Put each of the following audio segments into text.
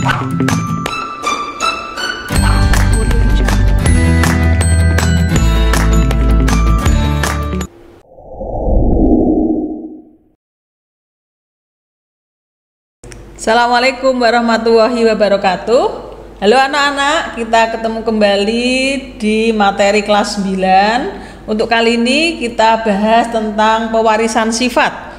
Assalamualaikum warahmatullahi wabarakatuh. Halo anak-anak, kita ketemu kembali di materi kelas 9. Untuk kali ini kita bahas tentang pewarisan sifat.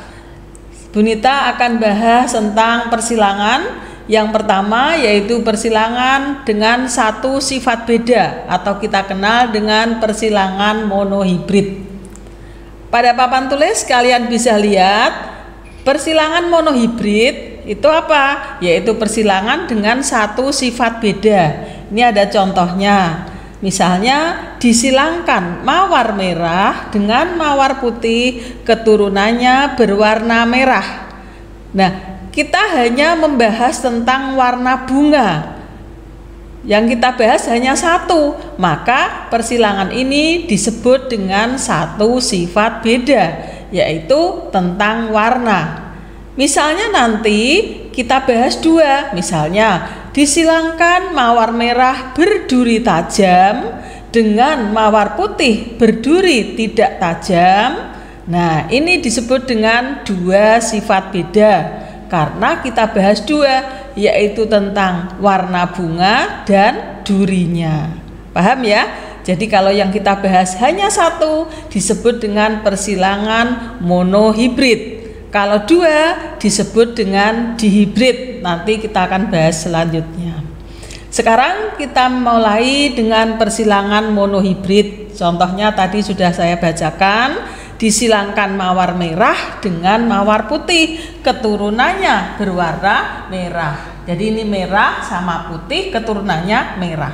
Bunita akan bahas tentang persilangan. Yang pertama yaitu persilangan dengan satu sifat beda atau kita kenal dengan persilangan monohibrid. Pada papan tulis kalian bisa lihat persilangan monohibrid itu apa? Yaitu persilangan dengan satu sifat beda. Ini ada contohnya. Misalnya disilangkan mawar merah dengan mawar putih, keturunannya berwarna merah. Nah, kita hanya membahas tentang warna bunga. Yang kita bahas hanya satu, maka persilangan ini disebut dengan satu sifat beda, yaitu tentang warna. Misalnya nanti kita bahas dua, misalnya disilangkan mawar merah berduri tajam dengan mawar putih berduri tidak tajam. Nah, ini disebut dengan dua sifat beda karena kita bahas dua, yaitu tentang warna bunga dan durinya. Paham ya? Jadi kalau yang kita bahas hanya satu disebut dengan persilangan monohibrid. Kalau dua disebut dengan dihibrid. Nanti kita akan bahas selanjutnya. Sekarang kita mulai dengan persilangan monohibrid. Contohnya tadi sudah saya bacakan. Disilangkan mawar merah dengan mawar putih, keturunannya berwarna merah. Jadi ini merah sama putih, keturunannya merah.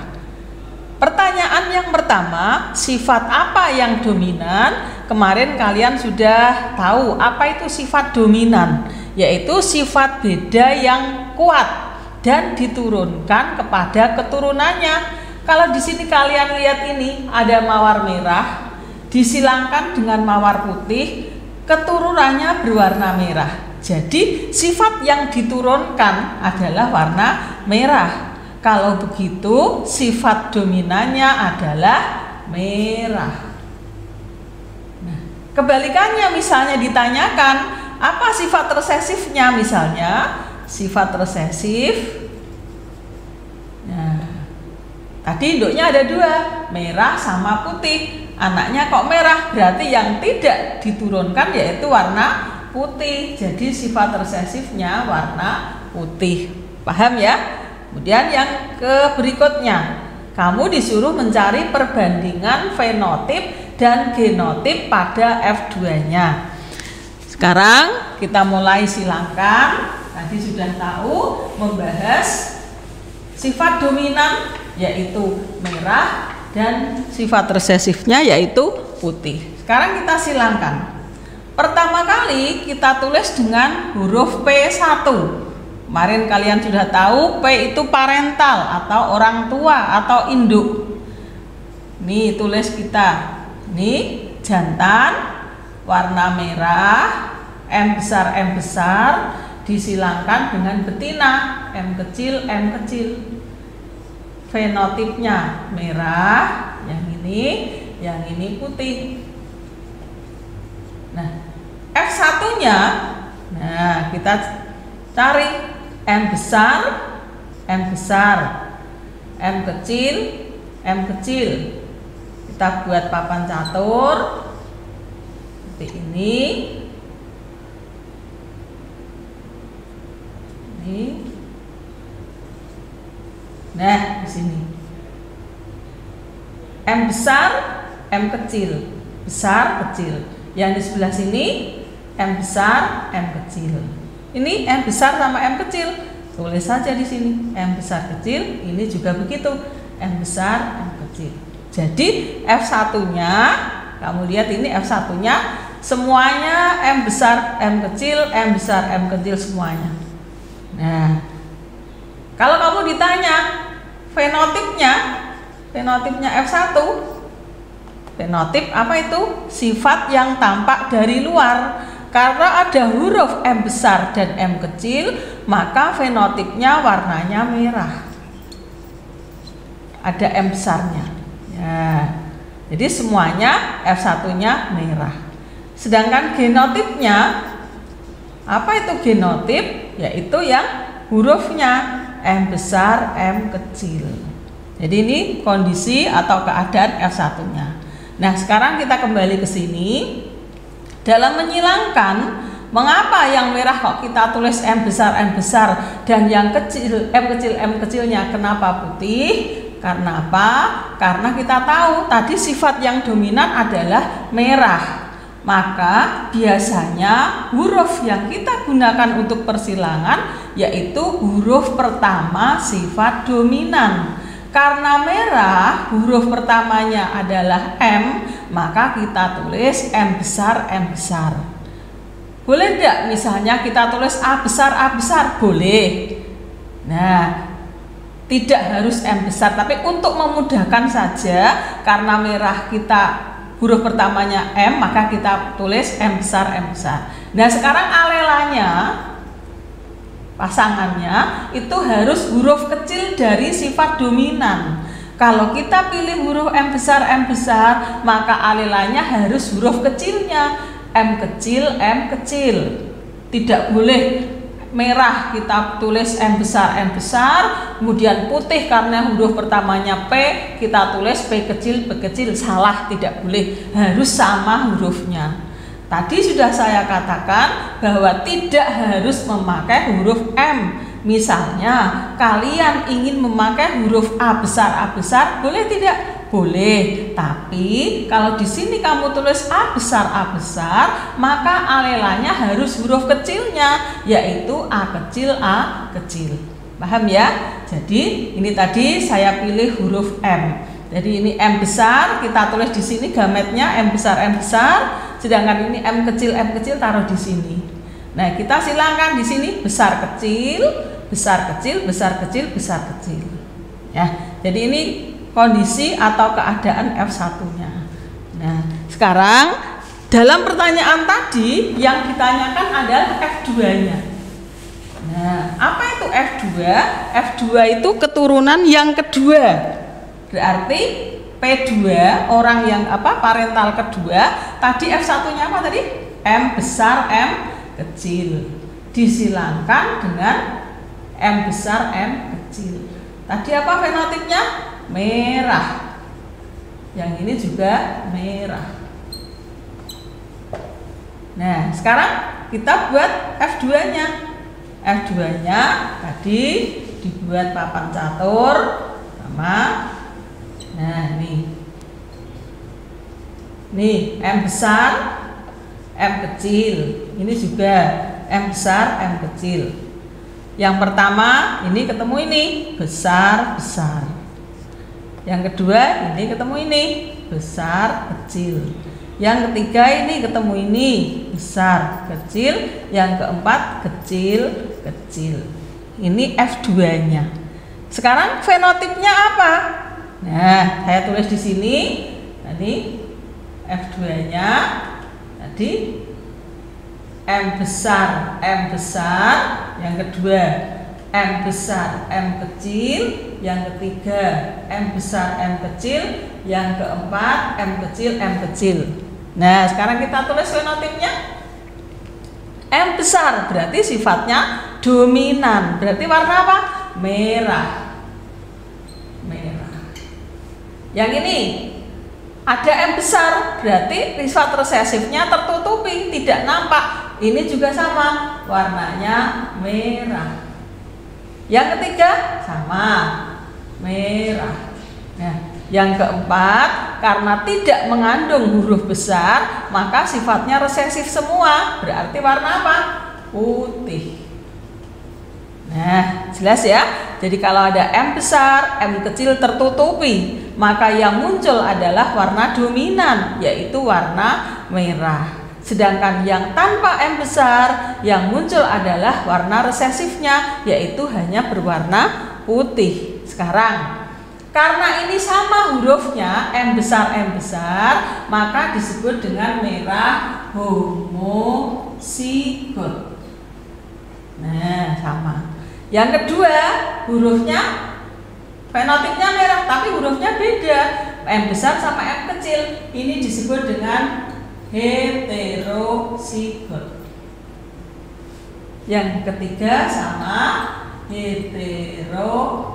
Pertanyaan yang pertama, sifat apa yang dominan? Kemarin kalian sudah tahu apa itu sifat dominan, yaitu sifat beda yang kuat dan diturunkan kepada keturunannya. Kalau di sini kalian lihat ini ada mawar merah disilangkan dengan mawar putih, keturunannya berwarna merah. Jadi sifat yang diturunkan adalah warna merah. Kalau begitu sifat dominannya adalah merah. Nah, kebalikannya misalnya ditanyakan apa sifat resesifnya, misalnya sifat resesif. Nah, tadi induknya ada dua, merah sama putih. Anaknya kok merah, berarti yang tidak diturunkan yaitu warna putih. Jadi sifat resesifnya warna putih. Paham ya? Kemudian yang berikutnya, kamu disuruh mencari perbandingan fenotip dan genotip pada F2-nya. Sekarang kita mulai silangkan. Tadi sudah tahu membahas sifat dominan yaitu merah dan sifat resesifnya yaitu putih. Sekarang kita silangkan. Pertama kali kita tulis dengan huruf P1. Kemarin kalian sudah tahu P itu parental atau orang tua atau induk. Nih tulis kita. Nih jantan warna merah, M besar disilangkan dengan betina, M kecil. Fenotipnya merah, yang ini putih. Nah, F1-nya, nah kita cari M besar, M kecil. Kita buat papan catur seperti ini. Nah, di sini M besar, M kecil, besar, kecil. Yang di sebelah sini M besar, M kecil. Ini M besar sama M kecil. Tulis saja di sini M besar kecil. Ini juga begitu, M besar, M kecil. Jadi F1-nya, kamu lihat ini F1-nya semuanya M besar, M kecil, M besar, M kecil semuanya. Nah, kalau kamu ditanya fenotipnya F1, fenotip apa itu? Sifat yang tampak dari luar. karena ada huruf M besar dan M kecil, maka fenotipnya warnanya merah. Ada M besarnya. Ya. Jadi semuanya F1-nya merah. Sedangkan genotipnya, apa itu genotip? Yaitu yang hurufnya M besar, M kecil. Jadi ini kondisi atau keadaan F1-nya. Nah, sekarang kita kembali ke sini. Dalam menyilangkan, mengapa yang merah kok kita tulis M besar dan yang kecil M kecilnya kenapa putih? Karena apa? Karena kita tahu tadi sifat yang dominan adalah merah. Maka biasanya huruf yang kita gunakan untuk persilangan yaitu huruf pertama sifat dominan. Karena merah huruf pertamanya adalah M, maka kita tulis M besar. Boleh enggak misalnya kita tulis A besar? Boleh. Nah, tidak harus M besar, tapi untuk memudahkan saja, karena merah kita huruf pertamanya M, maka kita tulis M besar. Nah, sekarang alelanya, pasangannya itu harus huruf kecil dari sifat dominan. Kalau kita pilih huruf M besar, maka alelanya harus huruf kecilnya M kecil. Tidak boleh merah kita tulis M besar, kemudian putih karena huruf pertamanya P, kita tulis P kecil, salah, tidak boleh, harus sama hurufnya. Tadi sudah saya katakan bahwa tidak harus memakai huruf M. Misalnya kalian ingin memakai huruf A besar, boleh tidak? Boleh, tapi kalau di sini kamu tulis A besar, maka alelanya harus huruf kecilnya, yaitu A kecil. Paham ya? Jadi ini tadi saya pilih huruf M. Jadi ini M besar, kita tulis di sini gametnya M besar. Sedangkan ini M kecil taruh di sini. Nah, kita silangkan di sini besar kecil. Ya, jadi ini kondisi atau keadaan F1-nya. Nah, sekarang dalam pertanyaan tadi yang ditanyakan adalah F2-nya. Nah, apa itu F2? F2 itu keturunan yang kedua. Berarti P2 orang yang parental kedua. Tadi F1-nya apa tadi? M besar, M kecil. Disilangkan dengan M besar, M kecil. Tadi apa fenotipnya? Merah. Yang ini juga merah. Nah, sekarang kita buat F2-nya. F2-nya tadi dibuat papan catur sama. Nah, nih M besar, M kecil. Ini juga M besar, M kecil. Yang pertama ini ketemu ini besar. Yang kedua ini ketemu ini besar kecil. Yang ketiga ini ketemu ini besar kecil. Yang keempat kecil. Ini F2-nya. Sekarang fenotipnya apa? Nah, saya tulis di sini. Tadi F2-nya tadi M besar, yang kedua M besar, M kecil, yang ketiga M besar, M kecil, yang keempat M kecil. Nah, sekarang kita tulis fenotipnya. M besar berarti sifatnya dominan, berarti warna apa? Merah. Yang ini ada M besar, berarti sifat resesifnya tertutupi, tidak nampak. Ini juga sama, warnanya merah. Yang ketiga sama, merah. Nah, yang keempat, karena tidak mengandung huruf besar, maka sifatnya resesif semua, berarti warna apa? Putih. Nah, jelas ya. Jadi kalau ada M besar, M kecil tertutupi, maka yang muncul adalah warna dominan, yaitu warna merah. Sedangkan yang tanpa M besar, yang muncul adalah warna resesifnya, yaitu hanya berwarna putih. Sekarang, karena ini sama hurufnya M besar, maka disebut dengan merah homogen. homozigot. Nah, sama. Yang kedua, hurufnya fenotipnya merah tapi hurufnya beda. M besar sama M kecil. Ini disebut dengan heterozigot. Yang ketiga sama heterozigot.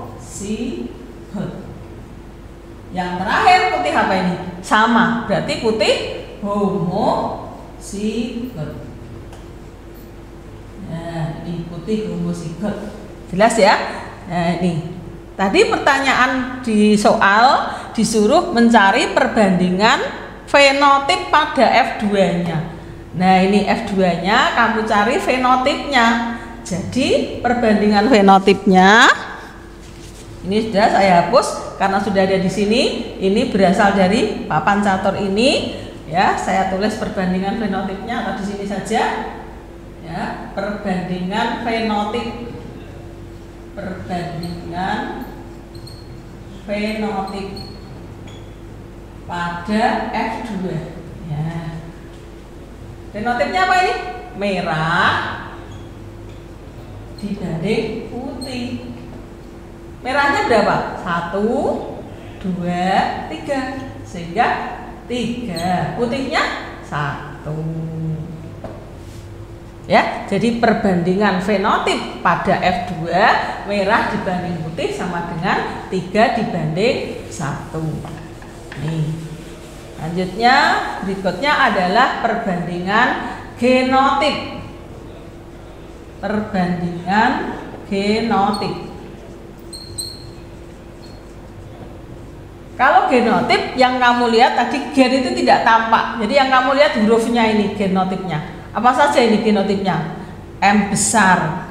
Yang terakhir putih apa ini? Sama, berarti putih homozigot. Nah, ini putih homozigot. Jelas ya? Nah, ini. Tadi pertanyaan di soal disuruh mencari perbandingan fenotip pada F2-nya. Nah, ini F2-nya kamu cari fenotipnya. Jadi, perbandingan fenotipnya ini sudah saya hapus karena sudah ada di sini. Ini berasal dari papan catur ini, ya. Saya tulis perbandingan fenotipnya atau di sini saja. Ya, perbandingan fenotip. Perbandingan fenotip pada F2. Ya. Fenotipnya apa ini? Merah dibanding putih. Merahnya berapa? 1, 2, 3. Sehingga 3. Putihnya 1. Ya, jadi perbandingan fenotip pada F2 merah dibanding putih sama dengan 3 dibanding 1. Nih. Lanjutnya, berikutnya adalah perbandingan genotip. Perbandingan genotip. Kalau genotip yang kamu lihat tadi gen itu tidak tampak. Jadi yang kamu lihat hurufnya ini genotipnya. Apa saja ini genotipnya? M besar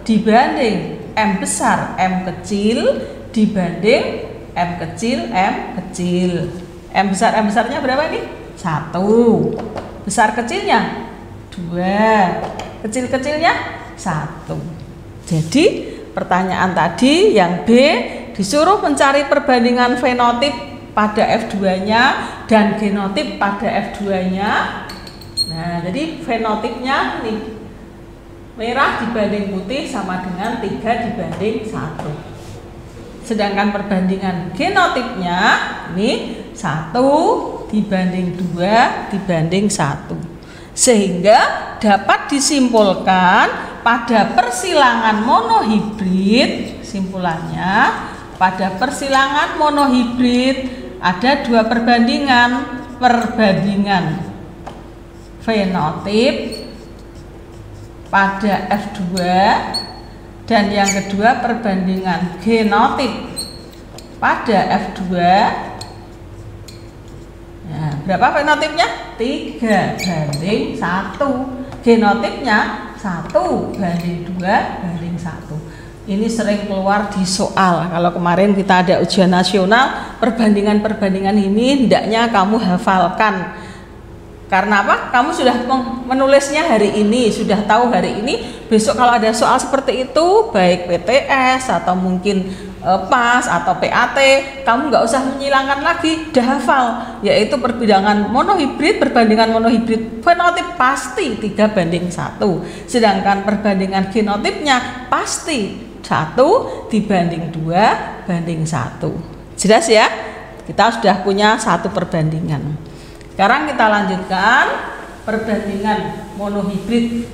dibanding M besar M kecil dibanding M kecil M kecil. M besarnya berapa ini? 1. Besar kecilnya 2. Kecil-kecilnya 1. Jadi pertanyaan tadi yang B disuruh mencari perbandingan fenotip pada F2-nya dan genotip pada F2-nya. Nah, jadi fenotipnya nih merah dibanding putih sama dengan 3 dibanding 1. Sedangkan perbandingan genotipnya ini 1 dibanding 2 dibanding 1. Sehingga dapat disimpulkan pada persilangan monohibrid, simpulannya pada persilangan monohibrid ada 2 perbandingan fenotip pada F2 dan yang kedua perbandingan genotip pada F2. Nah, berapa fenotipnya? 3 banding 1. Genotipnya 1 banding 2 banding 1. Ini sering keluar di soal. Kalau kemarin kita ada ujian nasional, perbandingan-perbandingan ini hendaknya kamu hafalkan. Karena apa? Kamu sudah menulisnya hari ini, sudah tahu hari ini. Besok kalau ada soal seperti itu, baik PTS atau mungkin PAS atau PAT, kamu nggak usah menyilangkan lagi, udah hafal. Yaitu perbandingan monohibrid fenotip pasti 3 banding 1. Sedangkan perbandingan genotipnya pasti 1 dibanding 2 banding 1. Jelas ya? Kita sudah punya 1 perbandingan. Sekarang kita lanjutkan perbandingan monohibrid.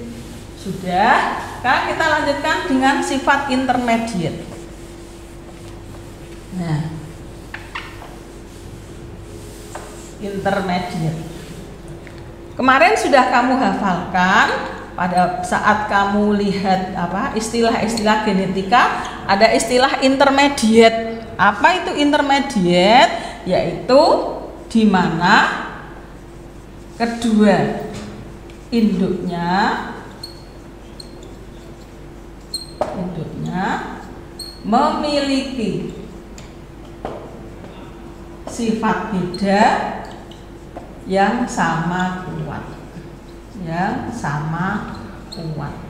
Sudah. Sekarang kita lanjutkan dengan sifat intermediate. Nah, intermediate. Kemarin sudah kamu hafalkan pada saat kamu lihat istilah-istilah genetika, ada istilah intermediate. Apa itu intermediate? Yaitu di mana kedua induknya memiliki sifat beda yang sama kuat.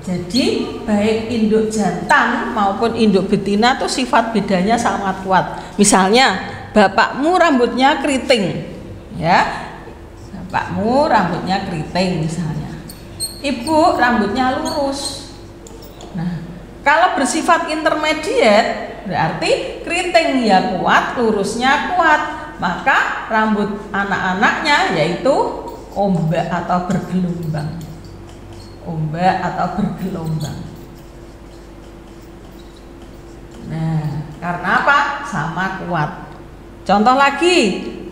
Jadi baik induk jantan maupun induk betina tuh sifat bedanya sangat kuat. Misalnya bapakmu rambutnya keriting, ya. Bapakmu rambutnya keriting misalnya. ibu rambutnya lurus. Nah, kalau bersifat intermediate berarti keriting ya kuat, lurusnya kuat. Maka rambut anak-anaknya yaitu ombak atau bergelombang. Ombak atau bergelombang. Nah, karena apa? Sama kuat. Contoh lagi,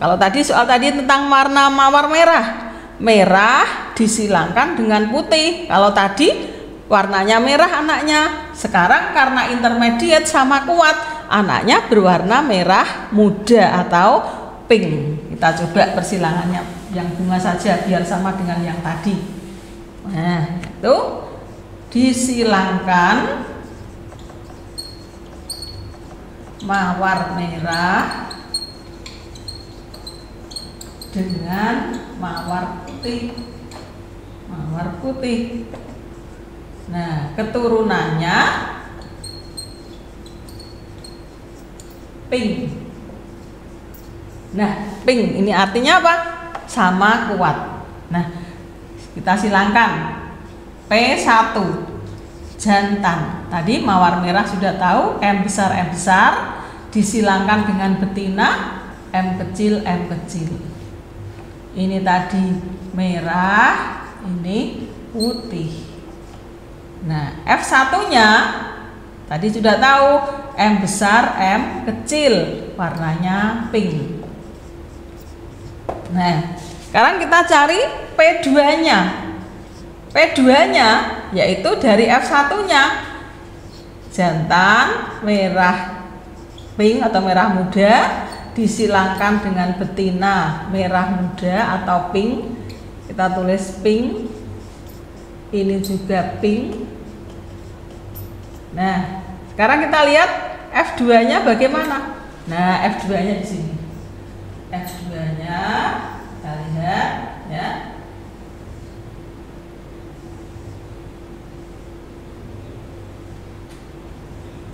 kalau tadi soal tadi tentang warna mawar merah. Merah disilangkan dengan putih. Kalau tadi warnanya merah anaknya, sekarang karena intermediate sama kuat, anaknya berwarna merah muda atau pink. Kita coba persilangannya yang bunga saja biar sama dengan yang tadi. Nah, itu disilangkan mawar merah dengan mawar putih. Mawar putih. Nah, keturunannya pink. Nah, pink ini artinya apa? Sama kuat. Nah, kita silangkan. P1 jantan. Tadi mawar merah sudah tahu, M besar disilangkan dengan betina, M kecil. Ini tadi merah, ini putih. Nah, F1-nya tadi sudah tahu, M besar, M kecil, warnanya pink. Nah, sekarang kita cari P2-nya. P2-nya yaitu dari F1-nya. Jantan merah pink atau merah muda disilangkan dengan betina merah muda atau pink. Kita tulis pink. Ini juga pink. Nah, sekarang kita lihat F2-nya bagaimana. Nah, F2-nya di sini. F2-nya kita lihat ya.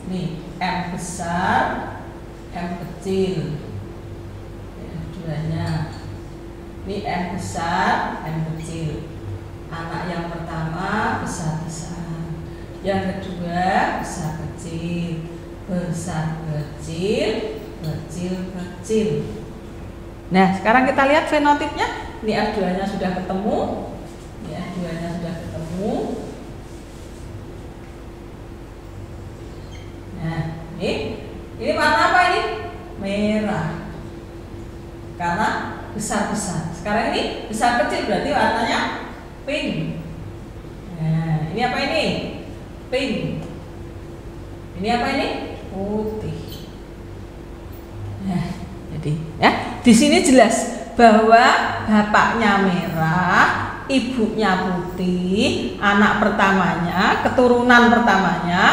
Nih, M besar, M kecil. F2-nya. Ini M besar, M kecil. Anak yang pertama besar-besar. Yang kedua besar-kecil. Besar-kecil, kecil-kecil. Nah, sekarang kita lihat fenotipnya. Ini F2-nya sudah ketemu. Ini F2-nya sudah ketemu. Nah, ini warna apa ini? Merah. Karena besar-besar. Sekarang ini besar kecil berarti warnanya pink. Nah, ini apa ini? Pink. Ini apa ini? Putih. Nah, jadi ya, di sini jelas bahwa bapaknya merah, ibunya putih, anak pertamanya, keturunan pertamanya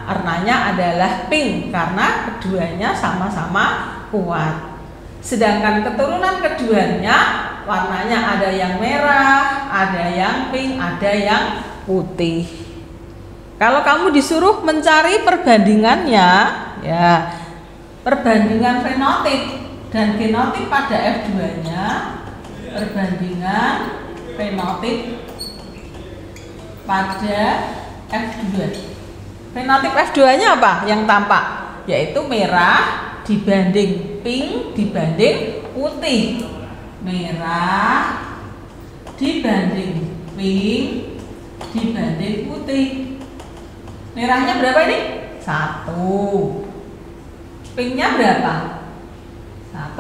warnanya adalah pink karena keduanya sama-sama kuat. Sedangkan keturunan keduanya warnanya ada yang merah, ada yang pink, ada yang putih. Kalau kamu disuruh mencari perbandingannya, ya perbandingan fenotip dan genotip pada F2-nya, perbandingan fenotip pada F2. Fenotip F2-nya apa yang tampak? Yaitu merah dibanding pink dibanding putih. Merah dibanding pink dibanding putih. Merahnya berapa ini? 1. Pinknya berapa? 1,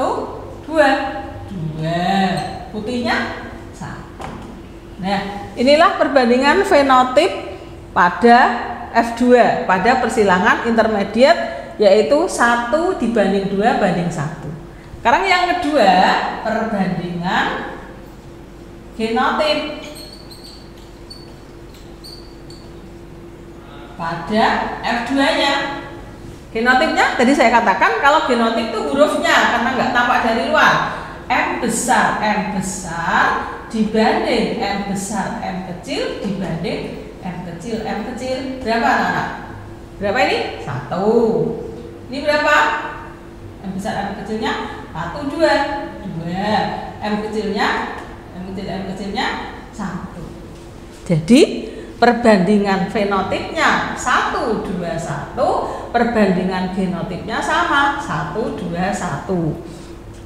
2. Putihnya 1. Nah, inilah perbandingan fenotip pada F2 pada persilangan intermediate, yaitu 1 dibanding 2 banding 1. Sekarang yang kedua, perbandingan genotip pada F2-nya. Genotipnya tadi saya katakan kalau genotip itu hurufnya karena nggak tampak dari luar. M besar dibanding M besar M kecil dibanding M kecil. Berapa anak-anak? Berapa ini? 1. Ini berapa? M besar M kecilnya 1, 2. M kecilnya 1. Jadi perbandingan fenotipnya 1, 2, 1, perbandingan genotipnya sama 1, 2, 1.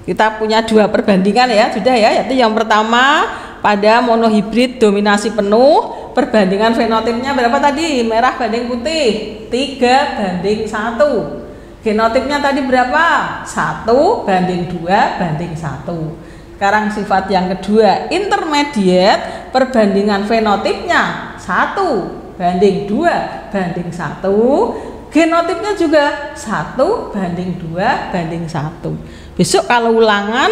Kita punya 2 perbandingan ya, sudah ya. Yaitu yang pertama pada monohibrid dominasi penuh, perbandingan fenotipnya berapa tadi? Merah banding putih, 3 banding 1. Genotipnya tadi berapa? 1 banding 2 banding 1. Sekarang sifat yang kedua, intermediate, perbandingan fenotipnya 1 banding 2 banding 1, genotipnya juga 1 banding 2 banding 1. Besok kalau ulangan,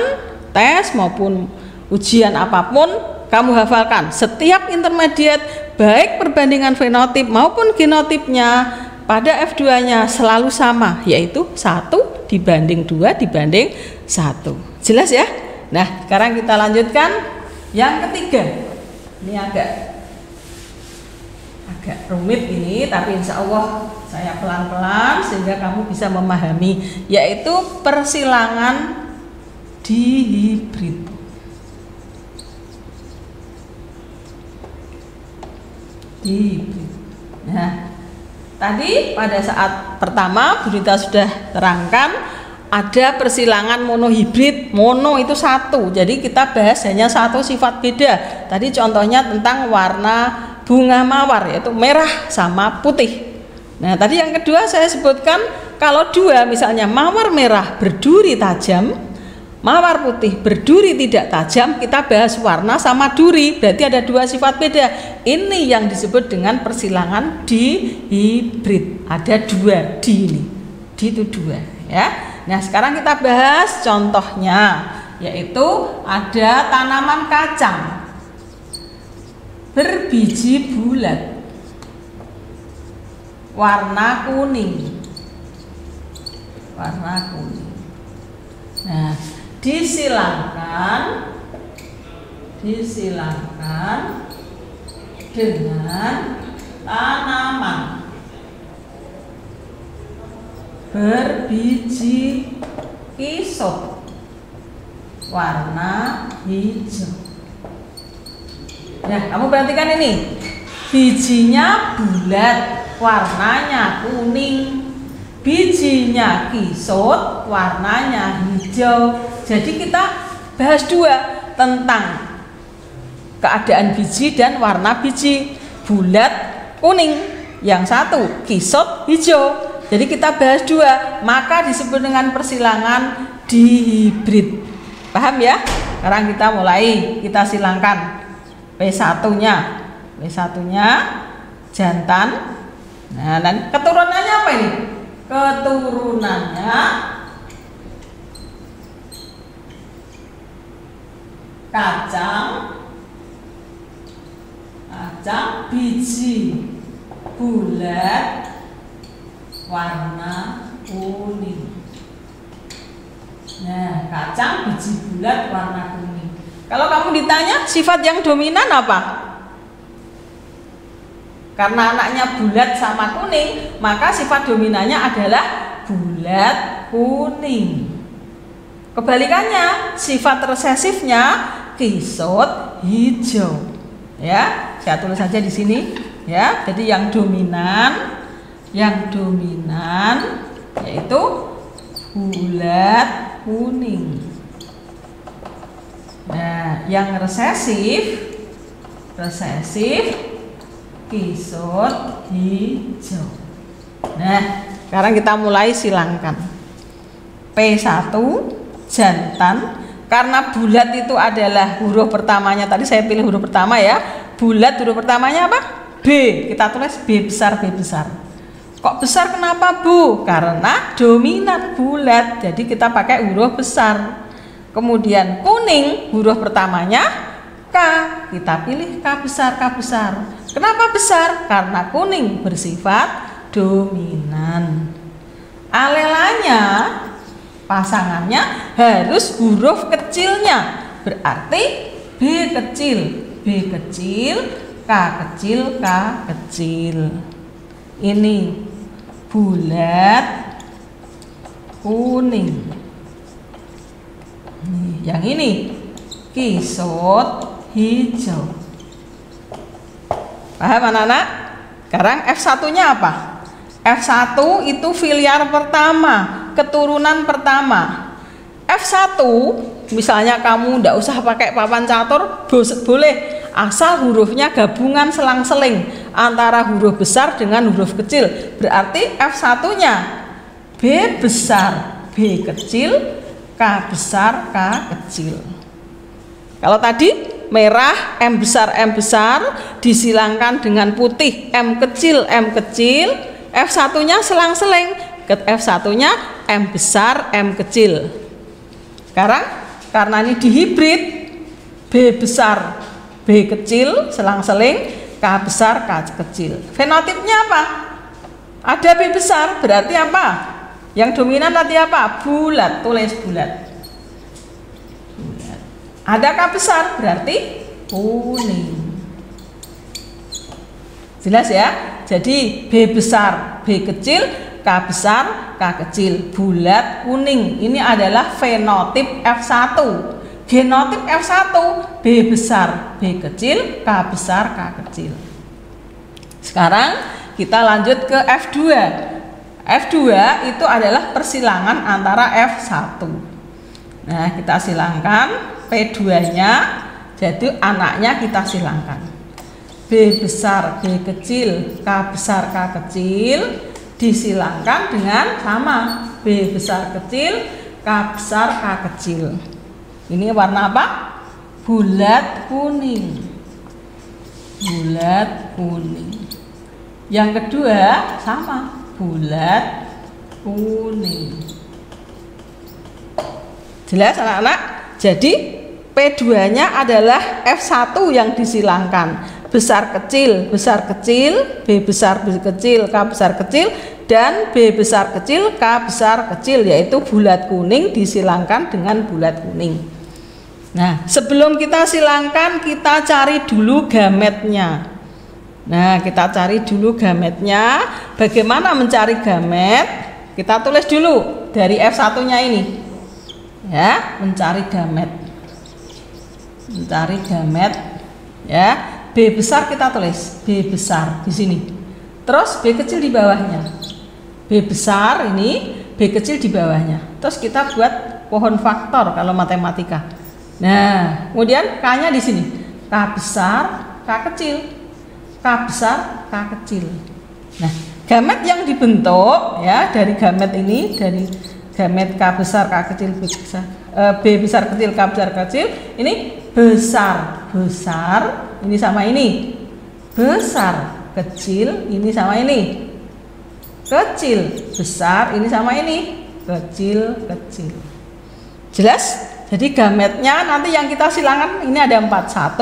tes maupun ujian apapun, kamu hafalkan setiap intermediate, baik perbandingan fenotip maupun genotipnya pada F2-nya selalu sama, yaitu 1 dibanding 2 dibanding 1. Jelas ya? Nah, sekarang kita lanjutkan yang ketiga. Ini agak rumit ini, tapi insya Allah saya pelan-pelan sehingga kamu bisa memahami, yaitu persilangan dihibrid. Nah, tadi pada saat pertama Bu Rita sudah terangkan ada persilangan monohibrid. Mono itu 1, jadi kita bahas hanya 1 sifat beda. Tadi contohnya tentang warna bunga mawar, yaitu merah sama putih. Nah, tadi yang kedua saya sebutkan kalau 2, misalnya mawar merah berduri tajam, mawar putih berduri tidak tajam, kita bahas warna sama duri, berarti ada 2 sifat beda. Ini yang disebut dengan persilangan dihibrid. Ada 2 di ini, di itu 2 ya. Nah, sekarang kita bahas contohnya, yaitu ada tanaman kacang berbiji bulat warna kuning. Nah, disilangkan dengan tanaman berbiji kisut warna hijau. Nah, kamu perhatikan ini, bijinya bulat, warnanya kuning, bijinya kisut, warnanya hijau. Jadi kita bahas 2 tentang keadaan biji dan warna biji. Bulat kuning, yang satu kisut hijau. Jadi kita bahas 2, maka disebut dengan persilangan dihibrid. Paham ya? Sekarang kita mulai, kita silangkan. P1-nya jantan. Nah, dan keturunannya apa ini? Keturunannya kacang biji bulat warna kuning. Nah, kacang biji bulat warna kuning. Kalau kamu ditanya sifat yang dominan apa? Karena anaknya bulat sama kuning, maka sifat dominannya adalah bulat kuning. Kebalikannya, sifat resesifnya kisut hijau. Ya, saya tulis saja di sini. Ya, jadi yang dominan yaitu bulat kuning. Nah, yang resesif kisut hijau. Nah, sekarang kita mulai silangkan. P1 jantan, karena bulat itu adalah huruf pertamanya, tadi saya pilih huruf pertama ya. Bulat huruf pertamanya apa? B. Kita tulis B besar. Kok besar kenapa Bu? Karena dominan bulat, jadi kita pakai huruf besar. Kemudian kuning huruf pertamanya K, kita pilih K besar. Kenapa besar? Karena kuning bersifat dominan. Alelanya, pasangannya harus huruf kecilnya, berarti B kecil, K kecil. Ini bulat kuning. Yang ini kisut hijau. Paham anak-anak? Sekarang F1-nya apa? F1 itu filiar pertama, keturunan pertama. F1 misalnya kamu tidak usah pakai papan catur, boleh asal hurufnya gabungan selang-seling antara huruf besar dengan huruf kecil. Berarti F1-nya B besar, B kecil, K besar, K kecil. Kalau tadi merah, M besar disilangkan dengan putih, M kecil, F1-nya selang-seling, F1-nya M besar, M kecil. Sekarang karena ini dihibrid, B besar, B kecil, selang-seling, K besar, K kecil. Fenotipnya apa? Ada B besar, berarti apa? Yang dominan tadi apa? Bulat, tulis bulat. Ada K besar, berarti kuning. Jelas ya? Jadi B besar, B kecil, K besar, K kecil, bulat, kuning. Ini adalah fenotip F1. Genotip F1, B besar, B kecil, K besar, K kecil. Sekarang kita lanjut ke F2. F2 itu adalah persilangan antara F1. Nah, kita silangkan P2-nya, jadi anaknya kita silangkan. B besar, B kecil, K besar, K kecil disilangkan dengan sama B besar kecil, K besar, K kecil. Ini warna apa? Bulat kuning. Bulat kuning. Yang kedua sama, bulat kuning. Jelas anak-anak? Jadi P2-nya adalah F1 yang disilangkan. Besar kecil, B besar, B kecil, K besar kecil, dan B besar kecil, K besar kecil, yaitu bulat kuning disilangkan dengan bulat kuning. Nah, sebelum kita silangkan, kita cari dulu gametnya. Nah, kita cari dulu gametnya. Bagaimana mencari gamet? Kita tulis dulu dari F1-nya ini. Ya, mencari gamet. Mencari gamet, ya. B besar kita tulis, B besar di sini. Terus B kecil di bawahnya. B besar ini, B kecil di bawahnya. Terus kita buat pohon faktor kalau matematika. Nah, kemudian K-nya di sini. K besar, K kecil. K besar, K kecil. Nah, gamet yang dibentuk ya dari gamet ini, dari gamet K besar, K kecil, B besar, B besar kecil, K besar kecil, ini besar ini sama ini, besar kecil ini sama ini, kecil besar ini sama ini, kecil. Jelas? Jadi gametnya nanti yang kita silangkan ini ada 4, 1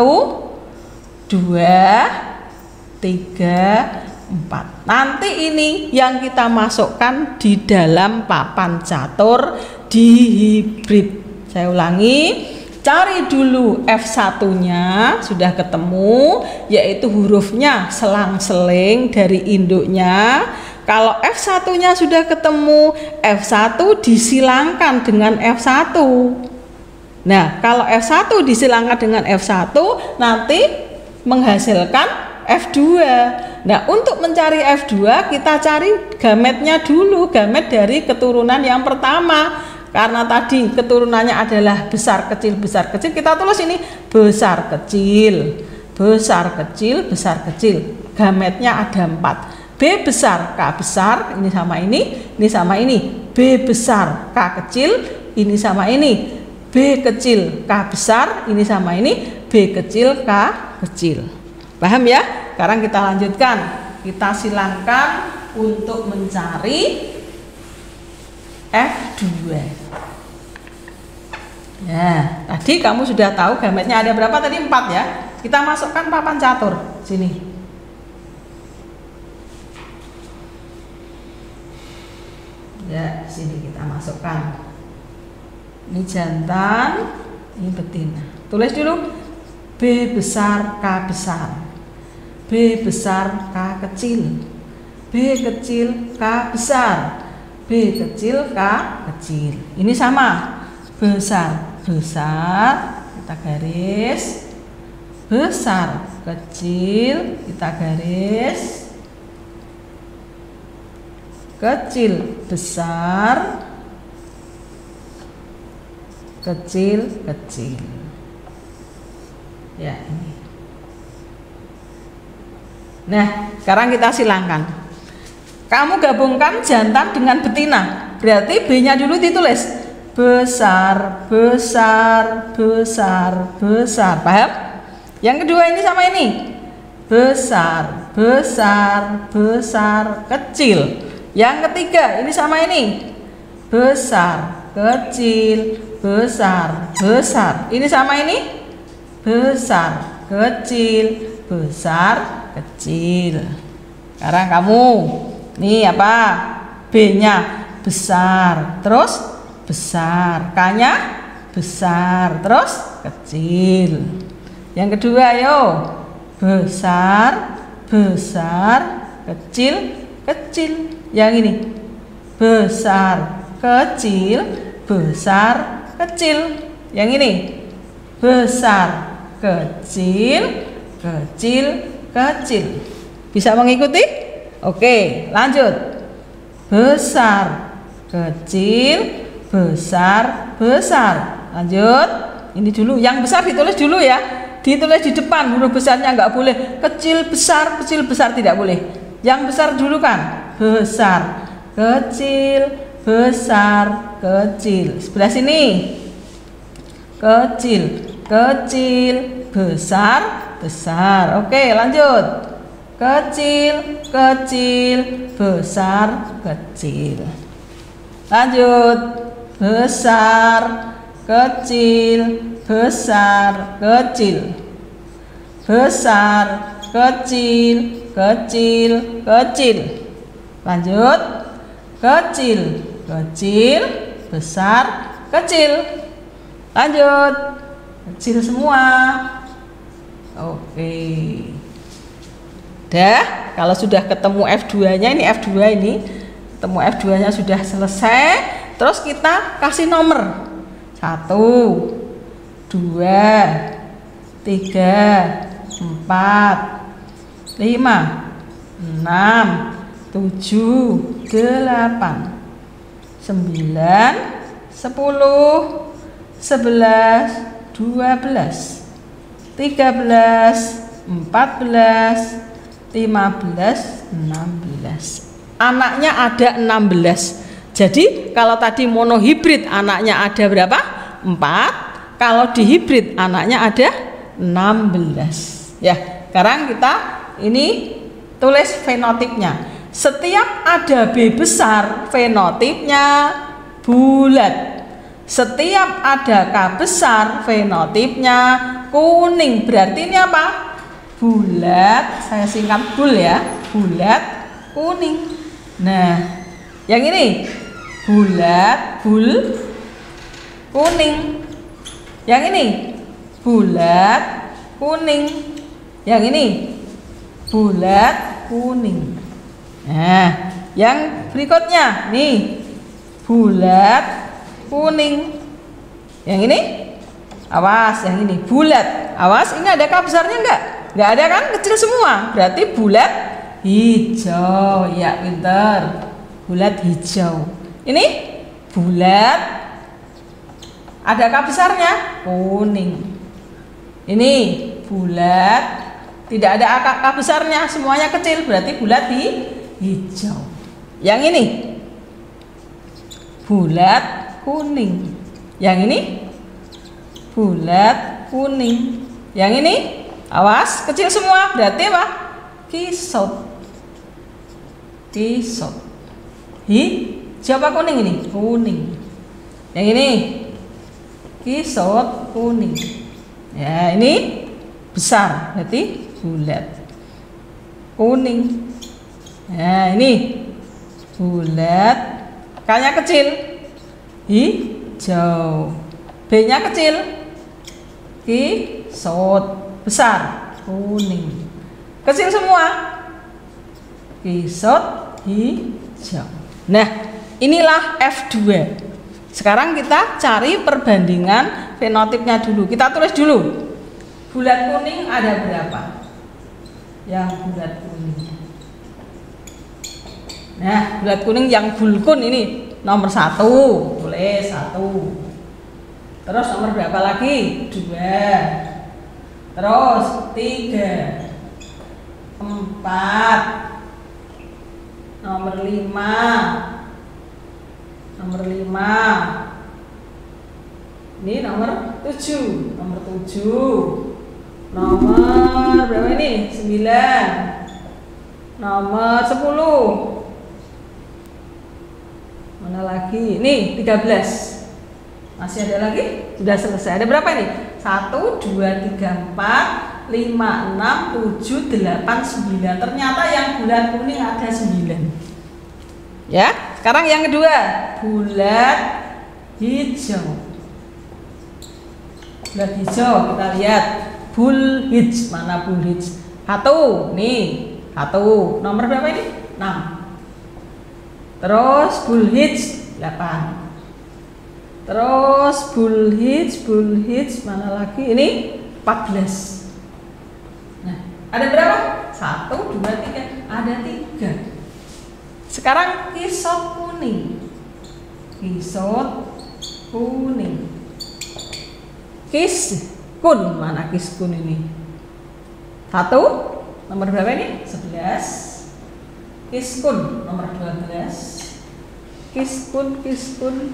2 3 4. Nanti ini yang kita masukkan di dalam papan catur dihibrid. Saya ulangi, cari dulu F1-nya, sudah ketemu, yaitu hurufnya selang-seling dari induknya. Kalau F1-nya sudah ketemu, F1 disilangkan dengan F1. Nah, kalau F1 disilangkan dengan F1, nanti menghasilkan F2. Nah, untuk mencari F2, kita cari gametnya dulu, gamet dari keturunan yang pertama. Karena tadi keturunannya adalah besar kecil, kita tulis ini besar kecil, besar kecil. Gametnya ada 4. B besar, K besar, ini sama ini. B besar, K kecil, ini sama ini. B kecil, K besar, ini sama ini. B kecil, K kecil. Paham ya? Sekarang kita lanjutkan. Kita silangkan untuk mencari F2. Ya, tadi kamu sudah tahu gametnya ada berapa tadi? 4 ya. Kita masukkan papan catur sini. Ya, sini kita masukkan. Ini jantan, ini betina. Tulis dulu B besar, K besar. B besar, K kecil. B kecil, K besar. B kecil, K kecil. Ini sama, besar, kita garis. besar, kecil, kita garis, kecil, besar, kecil, kecil. Ya, ini. Nah, sekarang kita silangkan. Kamu gabungkan jantan dengan betina. Berarti B-nya dulu ditulis besar, besar, besar, besar. Paham? Yang kedua ini sama ini. Besar, besar, besar, kecil. Yang ketiga ini sama ini. Besar, kecil, besar, besar. Ini sama ini. Besar, kecil, besar, kecil. Sekarang kamu nih apa? B-nya besar, terus besar, K-nya besar, terus kecil. Yang kedua, yo, besar, besar, kecil, kecil. Yang ini besar, kecil, besar, kecil. Yang ini besar, kecil, kecil, kecil. Bisa mengikuti? Oke, lanjut. Besar, kecil, besar, besar. Lanjut. Ini dulu, yang besar ditulis dulu ya. Ditulis di depan, huruf besarnya nggak boleh. Kecil, besar tidak boleh. Yang besar dulu kan. Besar, kecil, besar, kecil. Sebelah sini. Kecil, kecil, besar, besar. Oke, lanjut. Kecil, kecil, besar, kecil. Lanjut. Besar, kecil, besar, kecil. Besar, kecil, kecil, kecil. Lanjut. Kecil, kecil, besar, kecil. Lanjut. Kecil semua. Oke. Dah, kalau sudah ketemu F2-nya, ini F2 ini. Ketemu F2-nya sudah selesai. Terus kita kasih nomor. 1, 2, 3, 4, 5, 6, 7, 8, 9, 10, 11, 12, 13, 14, 15, 16. Anaknya ada 16. Jadi kalau tadi monohibrid anaknya ada berapa? 4. Kalau dihibrid anaknya ada 16. Ya, sekarang kita ini tulis fenotipnya. Setiap ada B besar, fenotipnya bulat. Setiap ada K besar, fenotipnya kuning. Berarti ini apa? Bulat. Saya singkat bul ya. Bulat, kuning. Nah, yang ini bulat, bul, kuning. Yang ini bulat, kuning. Yang ini bulat, kuning. Nah, yang berikutnya nih bulat, kuning. Yang ini awas, yang ini bulat. Awas, ini ada K besarnya enggak? Enggak ada kan, kecil semua. Berarti bulat hijau. Ya, pintar. Bulat hijau. Ini bulat ada K besarnya, kuning. Ini bulat tidak ada K besarnya, semuanya kecil, berarti bulat hijau. Yang ini bulat kuning. Yang ini bulat kuning. Yang ini awas, kecil semua, berarti apa? Kisot. Kisot. Hijau apa kuning ini? Kuning. Yang ini kisot kuning. Ya, ini besar, berarti bulat kuning. Nah, ini bulat, K-nya kecil, hijau. B-nya kecil, kisot, besar, kuning. Kecil semua, kisot, hijau. Nah, inilah F2. Sekarang kita cari perbandingan fenotipnya dulu. Kita tulis dulu. bulat kuning ada berapa? Yang bulat kuning. Nah, bulat kuning yang bulkun ini nomor 1, boleh 1. Terus nomor berapa lagi? 2. Terus 3, 4, nomor 5, nomor 5. Ini nomor 7, nomor 7. Nomor berapa ini? 9. Nomor 10. Mana lagi? Nih 13. Masih ada lagi? Sudah selesai. Ada berapa ini? 1, 2, 3, 4, 5, 6, 7, 8, 9. Ternyata yang bulat kuning ada 9. Ya, sekarang yang kedua, bulat hijau. Bulat hijau, kita lihat bullhij. Mana bullhij? 1, nih 1. Nomor berapa ini? 6. Terus bullhij 8. Terus bullhij mana lagi? Ini 14. Nah, ada berapa? 1, 2, 3. Ada 3. Sekarang kisot kuning. Kisot kuning. Kiskun, mana kiskun ini? 1. Nomor berapa ini? 11. Kiskun nomor 12. Kiskun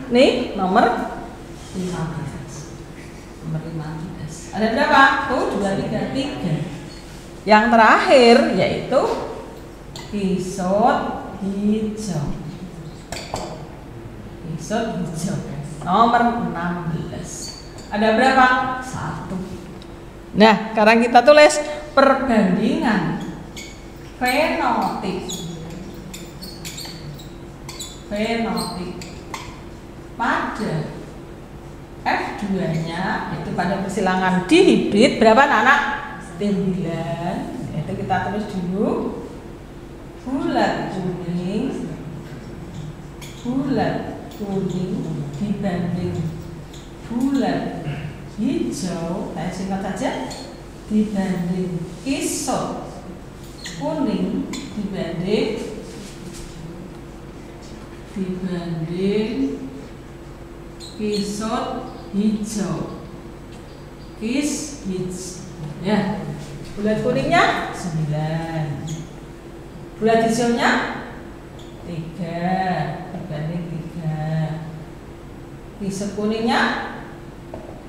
nih nomor 15. Nomor 15. Ada berapa? 1, 2, 3, 3. Yang terakhir yaitu kisot hijau. Kisot hijau nomor 16. Ada berapa? 1. Nah, sekarang kita tulis perbandingan fenotip. Fenotip pada F2-nya itu pada persilangan dihibrid berapa anak? 9. Itu kita tulis dulu. Bulat kuning dibanding bulat hijau, saya singkat saja, dibanding kisot kuning dibanding kisot hijau. Ya, bulat kuningnya 9, bulat hijaunya 3 dibanding 3, kisot kuningnya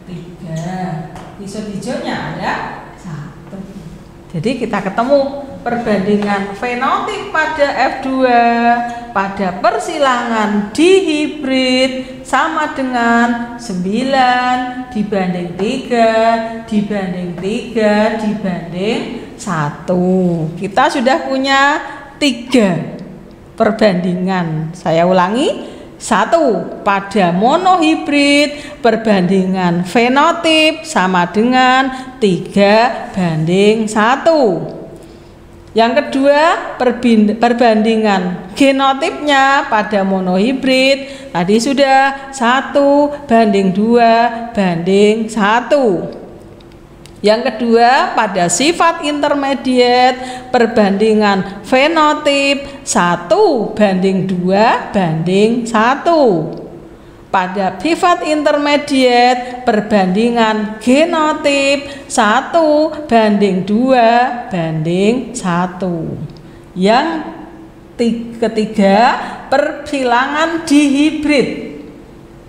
3, kisot hijaunya ada 1. Jadi kita ketemu perbandingan fenotip pada F2 pada persilangan dihibrid sama dengan 9 dibanding 3 dibanding 3 dibanding 1. Kita sudah punya 3 perbandingan. Saya ulangi. 1. Pada monohibrid perbandingan fenotip sama dengan 3 banding 1. Yang kedua, perbandingan genotipnya pada monohibrid tadi sudah 1 banding 2 banding 1. Yang kedua, pada sifat intermediate perbandingan fenotip 1 banding 2 banding 1. Pada sifat intermediate perbandingan genotip 1 banding 2 banding 1. Yang ketiga, persilangan dihibrid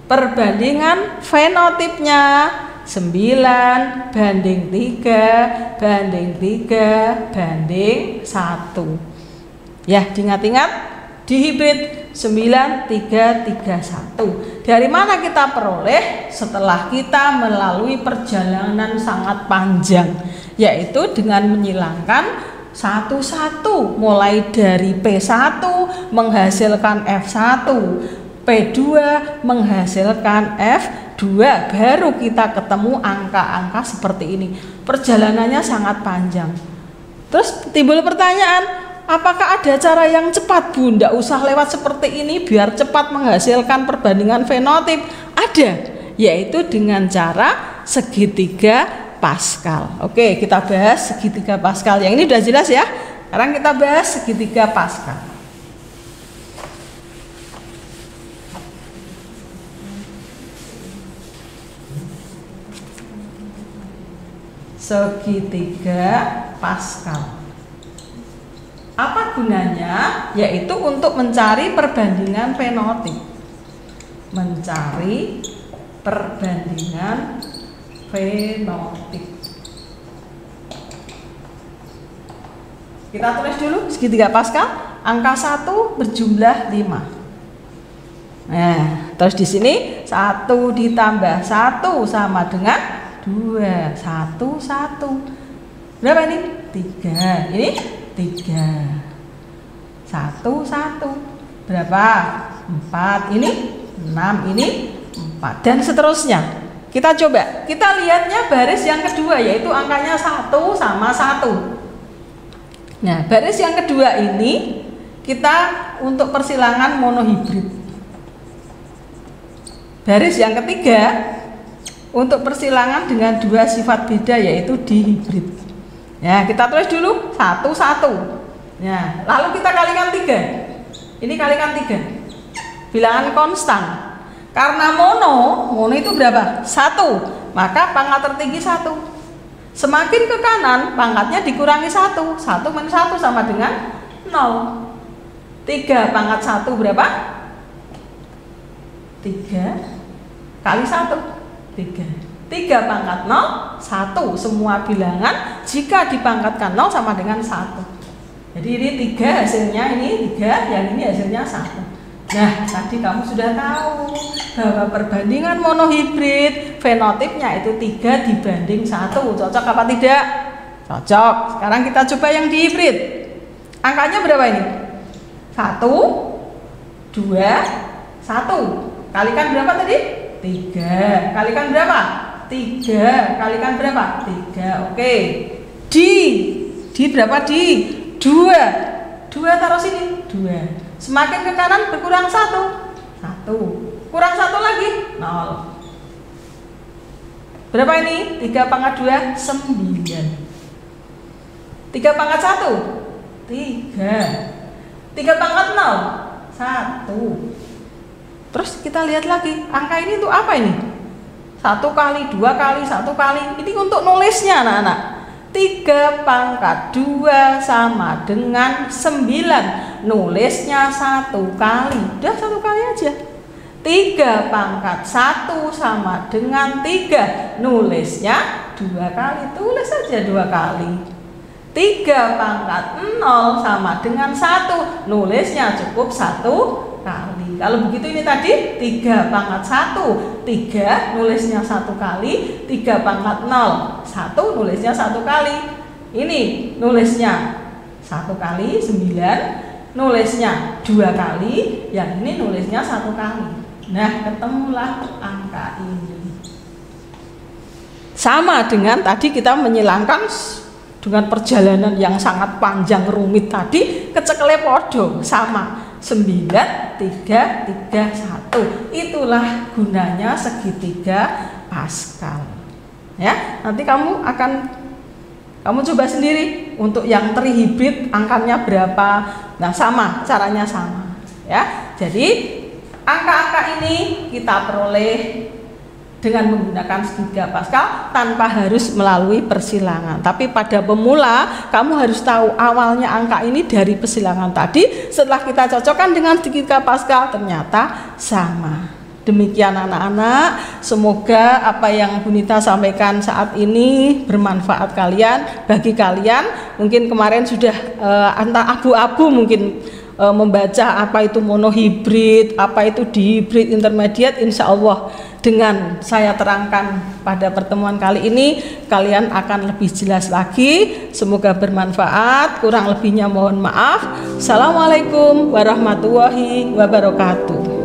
perbandingan fenotipnya 9 banding 3 banding 3 banding 1. Ya, diingat-ingat dihibrid 9 3 3 1. Dari mana kita peroleh? Setelah kita melalui perjalanan sangat panjang, yaitu dengan menyilangkan satu-satu mulai dari P1 menghasilkan F1, P2 menghasilkan F2, baru kita ketemu angka-angka seperti ini. Perjalanannya sangat panjang. Terus timbul pertanyaan, apakah ada cara yang cepat, Bu? Nggak usah lewat seperti ini biar cepat menghasilkan perbandingan fenotip. Ada, yaitu dengan cara segitiga Pascal. Oke, kita bahas segitiga Pascal. Yang ini udah jelas ya. Sekarang kita bahas segitiga Pascal. Segitiga Pascal. Apa gunanya? Yaitu untuk mencari perbandingan fenotip. Mencari perbandingan fenotip. Kita tulis dulu segitiga Pascal. Angka 1 berjumlah 5. Nah, terus di sini 1 ditambah 1 sama dengan 2. 1, 1. Berapa ini? 3. Ini 3. 1, 1. Berapa? 4. Ini 6. Ini 4. Dan seterusnya. Kita coba. Kita lihatnya baris yang kedua, yaitu angkanya 1 sama 1. Nah, baris yang kedua ini kita untuk persilangan monohibrid. Baris yang ketiga untuk persilangan dengan dua sifat beda, yaitu dihibrid. Ya, kita tulis dulu 1, 1. Ya, lalu kita kalikan 3. Ini kalikan 3. Bilangan konstan. Karena mono itu berapa? 1. Maka pangkat tertinggi 1. Semakin ke kanan, pangkatnya dikurangi 1. 1 minus 1 sama dengan 0. 3 pangkat 1 berapa? 3 kali 1. 3 pangkat 0, 1. Semua bilangan jika dipangkatkan 0 sama dengan 1. Jadi ini 3 hasilnya, ini 3, yang ini hasilnya 1. Nah, tadi kamu sudah tahu bahwa perbandingan monohibrid fenotipnya itu 3 dibanding 1. Cocok apa tidak? Cocok. Sekarang kita coba yang dihibrid. Angkanya berapa ini? 1, 2, 1. Kalikan berapa tadi? 3. Kalikan berapa? 3. Kalikan berapa? 3. Oke. Di berapa? Di 2. 2 taruh sini. 2. Semakin ke kanan berkurang 1. 1. Kurang 1 lagi 0. Berapa ini? 3 pangkat 2 9. 3 pangkat 1 3. 3 pangkat 0 1. Terus kita lihat lagi, angka ini untuk apa ini? 1 kali, 2 kali, 1 kali. Ini untuk nulisnya anak-anak. 3 pangkat 2 sama dengan 9. Nulisnya 1 kali. Udah 1 kali aja. 3 pangkat 1 sama dengan 3. Nulisnya 2 kali. Tulis aja 2 kali. 3 pangkat 0 sama dengan 1. Nulisnya cukup 1 kali. Kalau begitu ini tadi 3 pangkat 1 3, nulisnya 1 kali. 3 pangkat 0 1, nulisnya 1 kali. Ini nulisnya 1 kali 9, nulisnya 2 kali. Yang ini nulisnya 1 kali. Nah, ketemulah angka ini. Sama dengan tadi kita menyilangkan dengan perjalanan yang sangat panjang rumit tadi, kecekele podo sama 9, 3, 3, 1. Itulah gunanya segitiga Pascal. Ya, nanti kamu coba sendiri untuk yang trihibrid angkanya berapa. Nah, sama, caranya sama. Ya. Jadi angka-angka ini kita peroleh dengan menggunakan segitiga Pascal tanpa harus melalui persilangan. Tapi pada pemula kamu harus tahu awalnya angka ini dari persilangan tadi. Setelah kita cocokkan dengan segitiga Pascal ternyata sama. Demikian anak-anak, semoga apa yang Bu Nita sampaikan saat ini bermanfaat bagi kalian. Mungkin kemarin sudah antara abu-abu mungkin membaca apa itu monohibrid, apa itu dihibrid intermediate. Insya Allah dengan saya terangkan pada pertemuan kali ini kalian akan lebih jelas lagi. Semoga bermanfaat, kurang lebihnya mohon maaf. Assalamualaikum warahmatullahi wabarakatuh.